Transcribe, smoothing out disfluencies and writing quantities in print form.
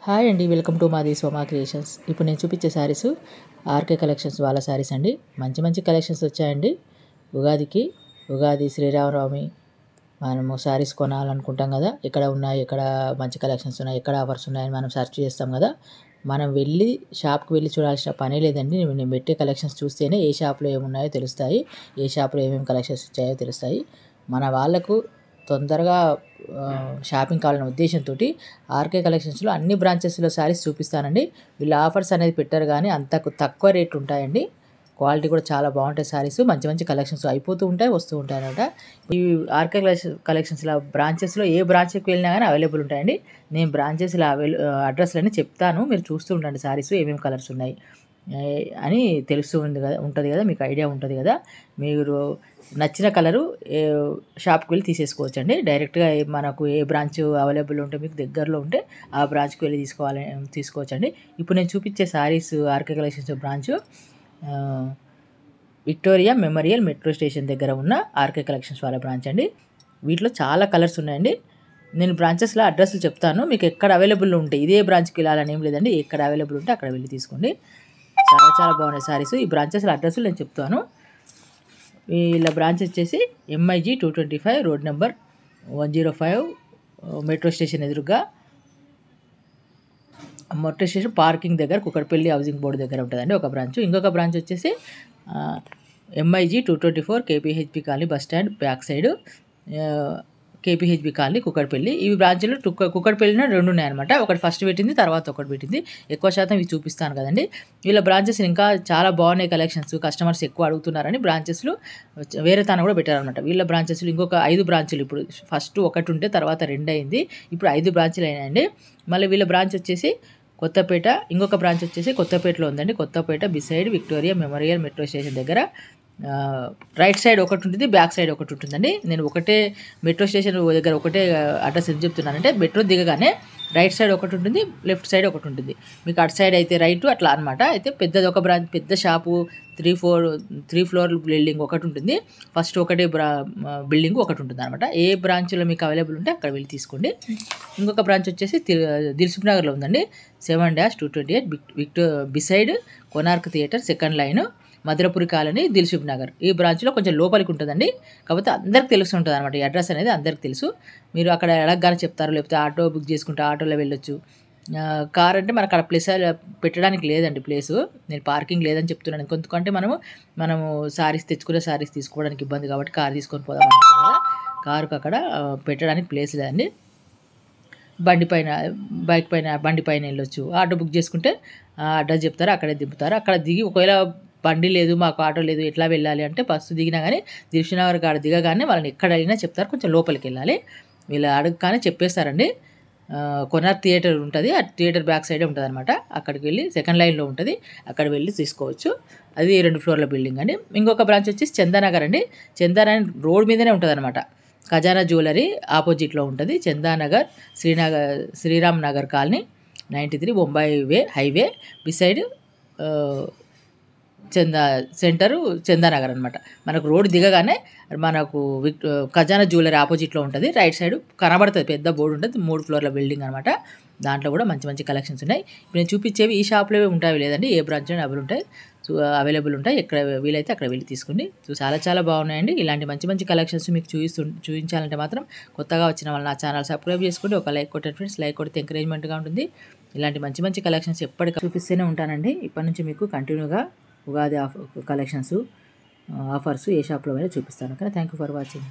Hi అండి, welcome to మాది Soma creations. ఇప్పుడు నేను చూపించే శారీస్ ఆర్కే కలెక్షన్స్ వాళ్ళ శారీస్ అండి. మంచి మంచి కలెక్షన్స్ వచ్చాయండి. ఉగాది శ్రీరామనవమి మనము శారీస్ కొనాలనుకుంటాం కదా, ఎక్కడ ఉన్నాయి, ఎక్కడ మంచి కలెక్షన్స్ ఉన్నాయి, ఎక్కడ ఆఫర్స్ ఉన్నాయని మనం సెర్చ్ చేస్తాం కదా. మనం వెళ్ళి షాప్కి వెళ్ళి చూడాల్సిన పనే లేదండి. నేను పెట్టే కలెక్షన్స్ చూస్తేనే ఏ షాప్లో ఏమున్నాయో తెలుస్తాయి, ఏ షాప్లో ఏమేమి కలెక్షన్స్ వచ్చాయో తెలుస్తాయి. మన వాళ్ళకు తొందరగా షాపింగ్ కావాలనే ఉద్దేశంతో ఆర్కే కలెక్షన్స్లో అన్ని బ్రాంచెస్లో శారీస్ చూపిస్తానండి. వీళ్ళు ఆఫర్స్ అనేది పెట్టారు కానీ అంతకు తక్కువ రేట్ ఉంటాయండి. క్వాలిటీ కూడా చాలా బాగుంటాయి. శారీస్ మంచి మంచి కలెక్షన్స్ అయిపోతూ ఉంటాయి, వస్తూ ఉంటాయి అనమాట. ఈ ఆర్కే కలెక్షన్స్లో బ్రాంచెస్లో ఏ బ్రాంచ్కి వెళ్ళినా కానీ అవైలబుల్ ఉంటాయండి. నేను బ్రాంచెస్లో అడ్రస్లన్నీ చెప్తాను, మీరు చూస్తూ ఉండండి శారీస్ ఏమేమి కలర్స్ ఉన్నాయి అని తెలుస్తూ ఉంటుంది కదా, మీకు ఐడియా ఉంటుంది కదా. మీరు నచ్చిన కలరు షాప్కి వెళ్ళి తీసేసుకోవచ్చండి. డైరెక్ట్గా మనకు ఏ బ్రాంచ్ అవైలబుల్ ఉంటే మీకు దగ్గరలో ఉంటే ఆ బ్రాంచ్కి వెళ్ళి తీసుకోవచ్చండి. ఇప్పుడు నేను చూపించే saris RK collections branch Victoria Memorial metro station దగ్గర ఉన్న ఆర్కే కలెక్షన్స్ వాళ్ళ బ్రాంచ్ అండి. వీటిలో చాలా కలర్స్ ఉన్నాయండి. నేను బ్రాంచెస్లో అడ్రస్లు చెప్తాను, మీకు ఎక్కడ అవైలబుల్ ఉంటే ఇదే బ్రాంచ్కి వెళ్ళాలని ఏం లేదండి, ఎక్కడ అవైలబుల్ ఉంటే అక్కడ వెళ్ళి తీసుకోండి. చాలా చాలా బాగున్నాయి శారీస్. ఈ బ్రాంచెస్లో అడ్రస్లు నేను చెప్తాను. వీళ్ళ బ్రాంచ్ వచ్చేసి MIG 225 road number 105 metro station ఎదురుగా, మెట్రో స్టేషన్ పార్కింగ్ దగ్గర కుక్కడపల్లి హౌసింగ్ బోర్డు దగ్గర ఉంటుందండి ఒక బ్రాంచ్. ఇంకొక బ్రాంచ్ వచ్చేసి MIG 224 KPHB colony bus stand back side, KPHB colony Kukkadapalli. ఈ బ్రాంచ్లో కుక్కడపల్లిలో రెండు ఉన్నాయన్నమాట. ఒకటి ఫస్ట్ పెట్టింది, తర్వాత ఒకటి పెట్టింది. ఎక్కువ శాతం ఇవి చూపిస్తాను కదండి. వీళ్ళ బ్రాంచెస్ ఇంకా చాలా బాగున్నాయి కలెక్షన్స్, కస్టమర్స్ ఎక్కువ అడుగుతున్నారని బ్రాంచెస్లో వేరే తాను కూడా పెట్టారనమాట. వీళ్ళ బ్రాంచెస్లో ఇంకొక 5 బ్రాంచులు, ఇప్పుడు ఫస్ట్ ఒకటి ఉంటే తర్వాత 2 అయింది, ఇప్పుడు 5 బ్రాంచులు అయినాయండి. మళ్ళీ వీళ్ళ బ్రాంచ్ వచ్చేసి కొత్తపేట, ఇంకొక బ్రాంచ్ వచ్చేసి కొత్తపేటలో ఉందండి. Kothapet beside Victoria Memorial metro station దగ్గర రైట్ సైడ్ ఒకటి ఉంటుంది, బ్యాక్ సైడ్ ఒకటి ఉంటుందండి. నేను ఒకటే మెట్రో స్టేషన్ దగ్గర ఒకటే అడ్రస్ ఎందుకు చెప్తున్నానంటే, మెట్రో దిగగానే రైట్ సైడ్ ఒకటి ఉంటుంది, లెఫ్ట్ సైడ్ ఒకటి ఉంటుంది. మీకు అటు సైడ్ అయితే రైట్, అట్లా అనమాట. అయితే పెద్దది ఒక బ్రాంచ్, పెద్ద షాపు 3 ఫ్లోర్ బిల్డింగ్ ఒకటి ఉంటుంది. ఫస్ట్ ఒకటే బిల్డింగ్ ఒకటి ఉంటుంది అనమాట. ఏ బ్రాంచ్లో మీకు అవైలబుల్ ఉంటే అక్కడ వెళ్ళి తీసుకోండి. ఇంకొక బ్రాంచ్ వచ్చేసి దిల్సుఖ్ నగర్లో ఉందండి. 7-228 beside Konark theatre second line, Madhurapuri colony, Dilsukh Nagar. ఈ బ్రాంచ్లో కొంచెం లోపలికి ఉంటుందండి. కాకపోతే అందరికి తెలుసు ఉంటుంది అనమాట, ఈ అడ్రస్ అనేది అందరికి తెలుసు. మీరు అక్కడ అడగగానే చెప్తారు, లేకపోతే ఆటో బుక్ చేసుకుంటే ఆటోలో వెళ్ళొచ్చు. కార్ అంటే మనకు అక్కడ ప్లేస్ పెట్టడానికి లేదండి, ప్లేసు. నేను పార్కింగ్ లేదని చెప్తున్నాను, ఎందుకంటే మనము శారీస్ తీసుకోవడానికి ఇబ్బంది కాబట్టి కార్ తీసుకొని పోదాం అనుకుంటున్నాం కదా. కారుకు అక్కడ పెట్టడానికి ప్లేస్ లేదండి. బండి పైన వెళ్ళొచ్చు. ఆటో బుక్ చేసుకుంటే అడ్రస్ చెప్తారు, అక్కడే దింపుతారు. అక్కడ దిగి ఒకవేళ బండి లేదు, మాకు ఆటో లేదు, ఎట్లా వెళ్ళాలి అంటే ఫస్ట్ దిగినా కానీ దిల్సుఖ్ నగర్ కాడ దిగగానే వాళ్ళని ఎక్కడ అడిగినా చెప్తారు, కొంచెం లోపలికి వెళ్ళాలి. వీళ్ళు అడగగానే చెప్పేస్తారండి. కొనార్క్ థియేటర్ ఉంటుంది, ఆ థియేటర్ బ్యాక్ సైడే ఉంటుంది అనమాట. అక్కడికి వెళ్ళి సెకండ్ లైన్లో ఉంటుంది, అక్కడ వెళ్ళి తీసుకోవచ్చు. అది 2 ఫ్లోర్ల బిల్డింగ్ అండి. ఇంకొక బ్రాంచ్ వచ్చేసి చందానగర్ అండి. చందానగర్ రోడ్ మీదనే ఉంటుంది అనమాట. ఖజానా జ్యువెలరీ ఆపోజిట్లో ఉంటుంది. Chandanagar Sriram Nagar colony 93 Bombay highway beside Chandanagar అనమాట. మనకు రోడ్డు దిగగానే మనకు ఖజానా జ్యువెలరీ ఆపోజిట్లో ఉంటుంది. రైట్ సైడ్ కనబడుతుంది, పెద్ద బోర్డు ఉంటుంది, 3 ఫ్లోర్ల బిల్డింగ్ అనమాట. దాంట్లో కూడా మంచి మంచి కలెక్షన్స్ ఉన్నాయి. ఇప్పుడు నేను చూపించేవి ఈ షాప్లో ఉంటాయి లేదండి, ఏ బ్రాంచ్లో అవైలబుల్ ఉంటాయి. ఎక్కడ వీలైతే అక్కడ వెళ్ళి తీసుకోండి. చాలా చాలా బాగున్నాయండి. ఇలాంటి మంచి మంచి కలెక్షన్స్ మీకు చూపించాలంటే మాత్రం కొత్తగా వచ్చిన వాళ్ళు నా ఛానల్ సబ్స్క్రైబ్ చేసుకోండి, ఒక లైక్ కొట్టండి ఫ్రెండ్స్. లైక్ కొడితే ఎంకరేజ్మెంట్గా ఉంటుంది. ఇలాంటి మంచి మంచి కలెక్షన్స్ ఎప్పటికీ చూపిస్తూనే ఉంటానండి. ఇప్పటి నుంచి మీకు కంటిన్యూగా ఉగాది కలెక్షన్స్ ఆఫర్స్ ఏ షాప్లో అయినా చూపిస్తాను. Okay, thank you for watching.